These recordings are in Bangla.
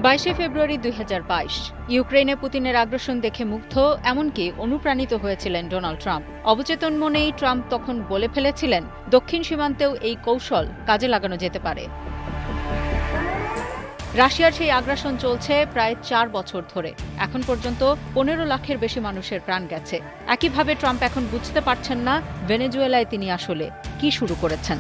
22 ফেব্রুয়ারি 2022 ইউক্রেনে পুতিনের আগ্রাসন দেখে মুগ্ধ, এমনকি অনুপ্রাণিত হয়েছিলেন ডোনাল্ড ট্রাম্প। অবচেতন মনেই ট্রাম্প তখন বলে ফেলেছিলেন, দক্ষিণ সীমান্তেও এই কৌশল কাজে লাগানো যেতে পারে। রাশিয়ার সেই আগ্রাসন চলছে প্রায় 4 বছর ধরে। এখন পর্যন্ত 15 লাখের বেশি মানুষের প্রাণ গেছে। একইভাবে ট্রাম্প এখন বুঝতে পারছেন না ভেনেজুয়েলায় তিনি আসলে কি শুরু করেছেন।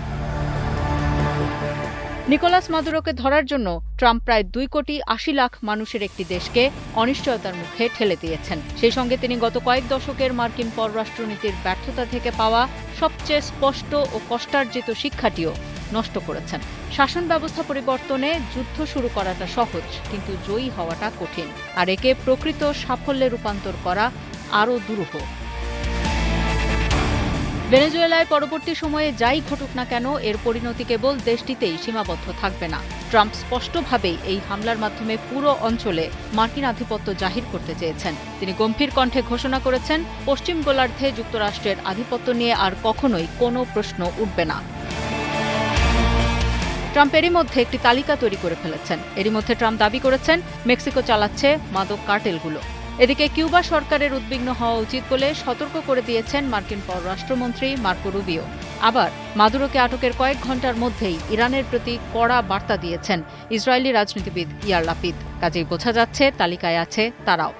নিকোলাস মাদুরোকে ধরার জন্য ট্রাম্প প্রায় 2,80,00,000 মানুষের একটি দেশকে অনিশ্চয়তার মুখে ঠেলে দিয়েছেন। সেই সঙ্গে তিনি গত কয়েক দশকের মার্কিন পররাষ্ট্রনীতির ব্যর্থতা থেকে পাওয়া সবচেয়ে স্পষ্ট ও কষ্টার্জিত শিক্ষাটিও নষ্ট করেছেন। শাসন ব্যবস্থা পরিবর্তনে যুদ্ধ শুরু করাটা সহজ, কিন্তু জয়ী হওয়াটা কঠিন, আর একে প্রকৃত সাফল্যে রূপান্তর করা আরও দুরূহ। ভেনেজুয়েলায় পরবর্তী সময়ে যাই ঘটুক না কেন, এর পরিণতি কেবল দেশটিতেই সীমাবদ্ধ থাকবে না। ট্রাম্প স্পষ্টভাবেই এই হামলার মাধ্যমে পুরো অঞ্চলে মার্কিন আধিপত্য জাহির করতে চেয়েছেন। তিনি গম্ভীর কণ্ঠে ঘোষণা করেছেন, পশ্চিম গোলার্ধে যুক্তরাষ্ট্রের আধিপত্য নিয়ে আর কখনোই কোনো প্রশ্ন উঠবে না। ট্রাম্প এরই মধ্যে একটি তালিকা তৈরি করে ফেলেছেন। এরই মধ্যে ট্রাম্প দাবি করেছেন, মেক্সিকো চালাচ্ছে মাদক কার্টেলগুলো। এদিকে কিউবা সরকারের উদ্বিগ্ন হওয়া উচিত বলে সতর্ক করে দিয়েছেন মার্কিন পররাষ্ট্রমন্ত্রী মার্কো রুবিও। আবার মাদুরোকে আটকের কয়েক ঘণ্টার মধ্যেই ইরানের প্রতি কড়া বার্তা দিয়েছেন ইসরায়েলি রাজনীতিবিদ ইয়ার লাপিদ। কাজেই বোঝা যাচ্ছে তালিকায় আছে তারাও।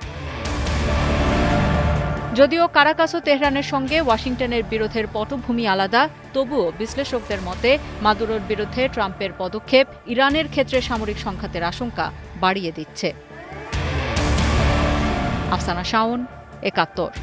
যদিও কারাকাস ও তেহরানের সঙ্গে ওয়াশিংটনের বিরোধের পটভূমি আলাদা, তবুও বিশ্লেষকদের মতে মাদুরোর বিরুদ্ধে ট্রাম্পের পদক্ষেপ ইরানের ক্ষেত্রে সামরিক সংঘাতের আশঙ্কা বাড়িয়ে দিচ্ছে। আফসানা শাওন, ৭১।